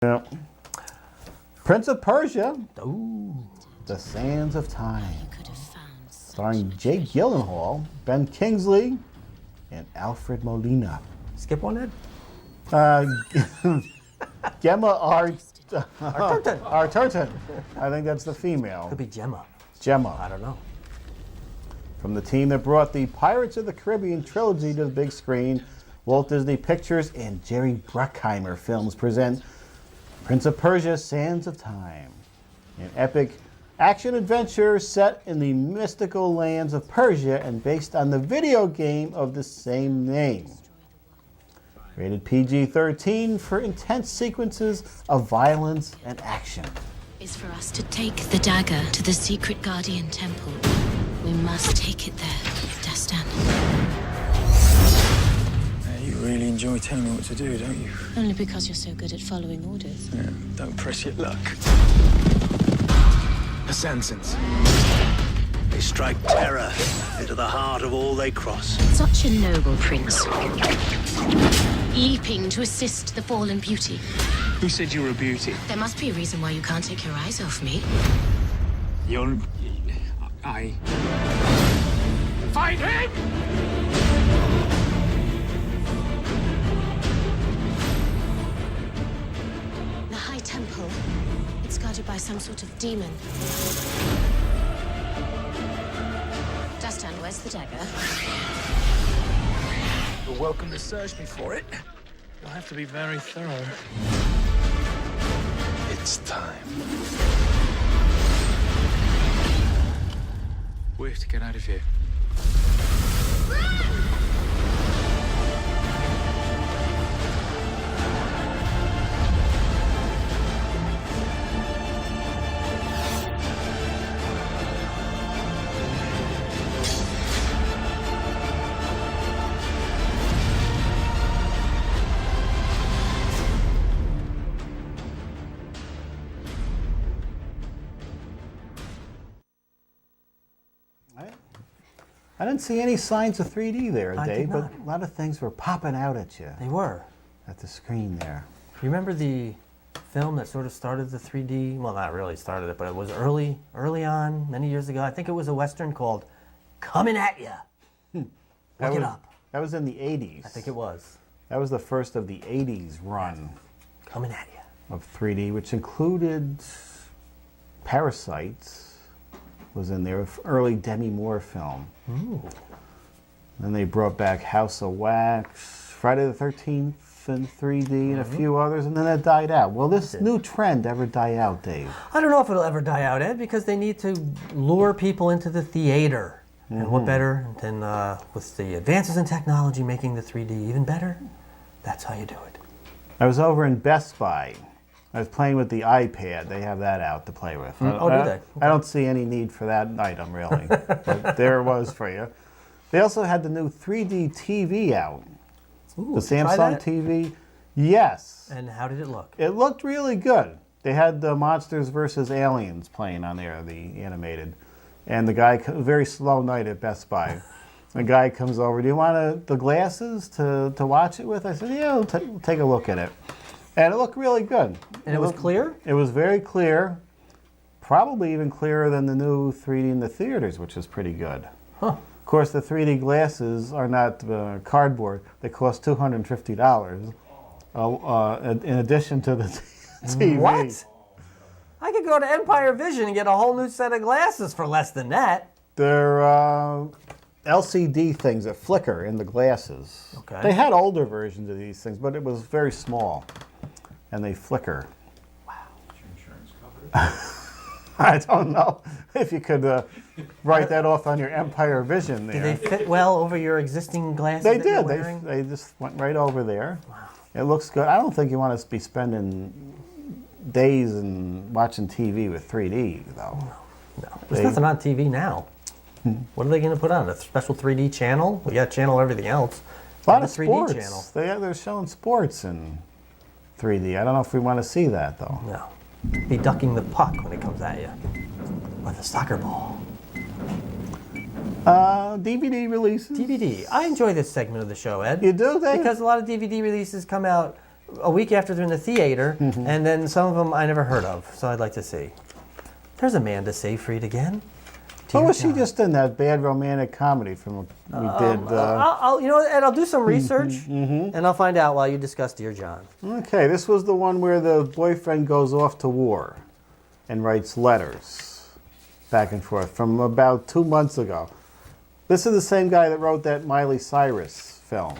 Yeah. Prince of Persia. Ooh. The Sands of Time. Starring Jake Gyllenhaal, Ben Kingsley, and Alfred Molina. Skip one, Ed? Gemma Arterton. Arterton. I think that's the female. Could be Gemma. Gemma. I don't know. From the team that brought the Pirates of the Caribbean trilogy to the big screen, Walt Disney Pictures and Jerry Bruckheimer Films present Prince of Persia: Sands of Time, an epic action-adventure set in the mystical lands of Persia and based on the video game of the same name. Rated PG-13 for intense sequences of violence and action. Is for us to take the dagger to the secret Guardian Temple. We must take it there, Dastan. You really enjoy telling me what to do, don't you? Only because you're so good at following orders. Yeah, don't press your luck. Assassins. They strike terror into the heart of all they cross. Such a noble prince. Leaping to assist the fallen beauty. Who said you were a beauty? There must be a reason why you can't take your eyes off me. You're... Find him! The High Temple. It's guarded by some sort of demon. Dastan, where's the dagger? You're welcome to search me for it. You'll have to be very thorough. It's time. We have to get out of here. I didn't see any signs of 3D there, I Dave, did but not. a lot of things were popping out at you They were. at the screen there. You remember the film that sort of started the 3D? Well, not really started it, but it was early on, many years ago. I think it was a Western called Coming At Ya. Look it up. That was in the 80s. I think it was. That was the first of the 80s run Coming At Ya. of 3D, which included Parasites was in there, early Demi Moore film. Ooh. Then they brought back House of Wax, Friday the 13th in 3D, and a few others, and then that died out. Will this new trend ever die out, Dave? I don't know if it'll ever die out, Ed, because they need to lure people into the theater. And what better than with the advances in technology making the 3D even better? That's how you do it. I was over in Best Buy. I was playing with the iPad. They have that out to play with. Oh, do they? Okay. I don't see any need for that item, really. But there it was for you. They also had the new 3D TV out. Ooh, The try Samsung that? TV. Yes. And how did it look? It looked really good. They had the Monsters vs. Aliens playing on there, the animated. And the guy, very slow night at Best Buy. The guy comes over, do you want the glasses to watch it with? I said, yeah, we'll take a look at it. And it looked really good. And it was clear? It was very clear. Probably even clearer than the new 3D in the theaters, which is pretty good. Huh. Of course, the 3D glasses are not cardboard. They cost $250 in addition to the TV. What? I could go to Empire Vision and get a whole new set of glasses for less than that. They're LCD things that flicker in the glasses. Okay. They had older versions of these things, but it was very small, and they flicker. Wow. Is your insurance covered? I don't know if you could write that off on your Empire Vision there. Do they fit well over your existing glasses They that you're did. wearing? They just went right over there. Wow. It looks good. I don't think you want to be spending days and watching TV with 3D, though. No. There's nothing on TV now. What are they going to put on? A special 3D channel? We got channel everything else. A lot The of 3D sports. channel. They're showing sports in 3D. I don't know if we want to see that, though. No. Be ducking the puck when it comes at you. Or the soccer ball. DVD releases. DVD. I enjoy this segment of the show, Ed. You do, Dave? Because a lot of DVD releases come out a week after they're in the theater, and then some of them I never heard of, so I'd like to see. There's Amanda Seyfried again. What was she Dear just in that bad romantic comedy from we did? I'll you know, Ed, I'll do some research, and I'll find out while you discuss Dear John. Okay, this was the one where the boyfriend goes off to war and writes letters back and forth from about 2 months ago. This is the same guy that wrote that Miley Cyrus film.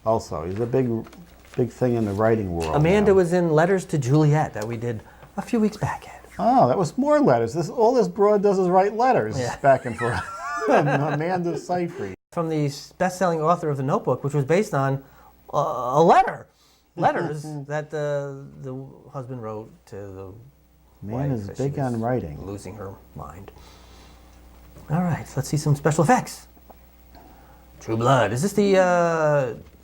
Also, he's a big thing in the writing world. Amanda now. was in Letters to Juliet that we did a few weeks back, Ed. Oh, that was more letters. All this broad does is write letters Yeah. back and forth. Amanda Seyfried. From the best-selling author of The Notebook, which was based on a letters that the husband wrote to the Man wife is as she big was on writing. losing her mind. All right, let's see some special effects. True Blood. Is this the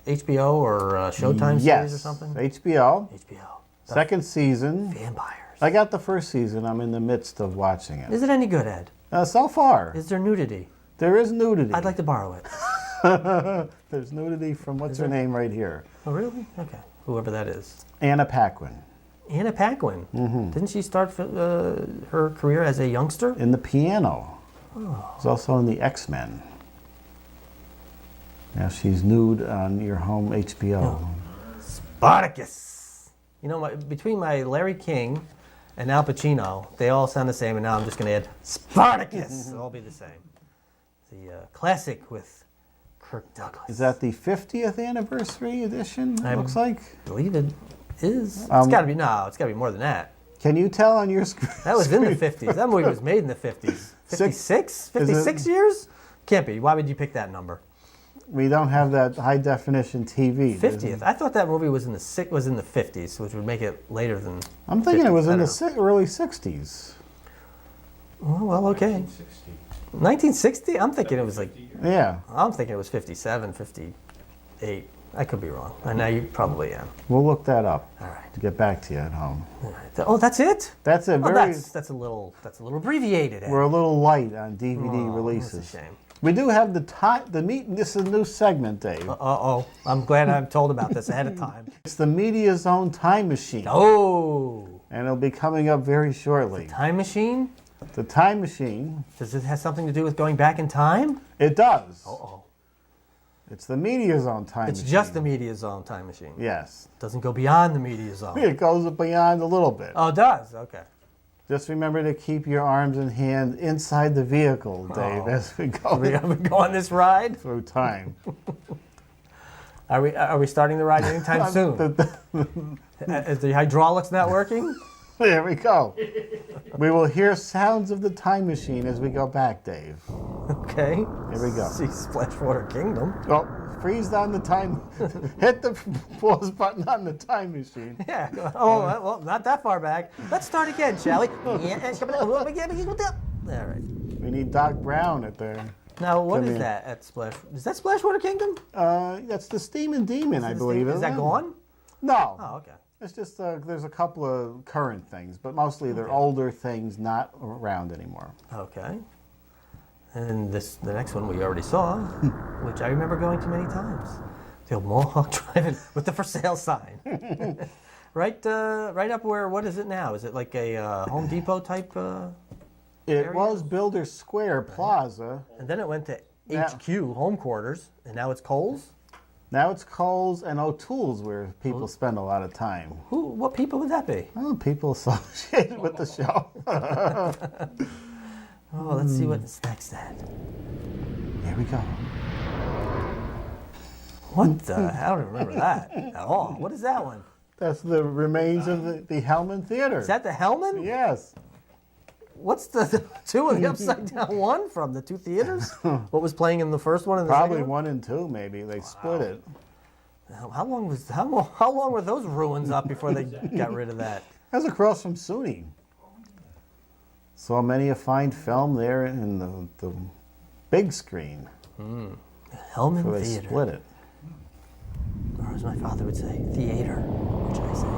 HBO or Showtime series or something? HBO. HBO. Second season. Vampires. I got the first season. I'm in the midst of watching it. Is it any good, Ed? So far, Is there nudity? there is nudity. I'd like to borrow it. There's nudity from what's her name right here? Oh, really? Okay. Whoever that is. Anna Paquin. Anna Paquin. Didn't she start her career as a youngster? In the piano. She's also in the X-Men. Now she's nude on your home HBO. Spartacus. You know, between my Larry King and Al Pacino, they all sound the same, and now I'm just going to add Spartacus. It'll all be the same. The classic with Kirk Douglas. Is that the 50th anniversary edition? It looks like. I believe it is. It's got to be. No, it's got to be more than that. Can you tell on your screen? That was in the 50s. That movie was made in the 50s. 56? 56 years? Can't be. Why would you pick that number? We don't have that high definition TV. 50th. I thought that movie was in the 50s, which would make it later than. I'm thinking it was in the 50s. early 60s. Oh, well, okay. 1960? I'm thinking it was like. Yeah. I'm thinking it was 57, 58. I could be wrong. I know you probably am. We'll look that up. All right. To get back to you at home. All right. Oh, that's it? That's a Oh, very. that's a little abbreviated. We're a little light on DVD Oh, releases. That's a shame. We do have the meet. This is a new segment, Dave. Uh-oh. I'm glad I'm told about this ahead of time. It's the Media Zone Time Machine. Oh. And it'll be coming up very shortly. Time machine? The Time Machine. Does it have something to do with going back in time? It does. Uh-oh. It's the Media Zone Time It's Machine. just the Media Zone time machine. Yes. Doesn't go beyond the Media Zone. It goes beyond a little bit. Oh, it does? Okay. Just remember to keep your arms and hands inside the vehicle, Dave, as we go Are we going to go on this ride? through time. Are we starting the ride anytime soon? Is the hydraulics not working? There we go. We will hear sounds of the time machine as we go back, Dave. Okay. Here we go. See Splashwater Kingdom. Oh, freeze on the time. Hit the pause button on the time machine. Yeah. Oh, well, not that far back. Let's start again, shall we? All right. We need Doc Brown at the. Now, what Come is in. that at Splash? Is that Splashwater Kingdom? That's the Steamin' Demon, I believe. Is isn't that it? gone? No. Oh, okay. It's just there's a couple of current things, but mostly they're older things not around anymore. Okay. And the next one we already saw, which I remember going to many times. The old Mohawk Drive-In with the for sale sign. right up where, what is it now? Is it like a Home Depot type? It was Builders Square Plaza. And then it went to Yeah. HQ, home quarters, and now it's Kohl's? Now it's Kohl's and O'Toole's where people spend a lot of time. What people would that be? Oh, people associated with the show. Oh, let's see what's next then. Here we go. What the? I don't remember that at all. What is that one? That's the remains of the Hellman Theater. Is that the Hellman? Yes. What's the two and the upside down one from the two theaters? What was playing in the first one and the Probably second one? 1 and 2, maybe. They split it. How long were those ruins up before they got rid of that? That's across from SUNY. Saw many a fine film there in the big screen. Hellman So they Theater. split it. Or as my father would say, theater.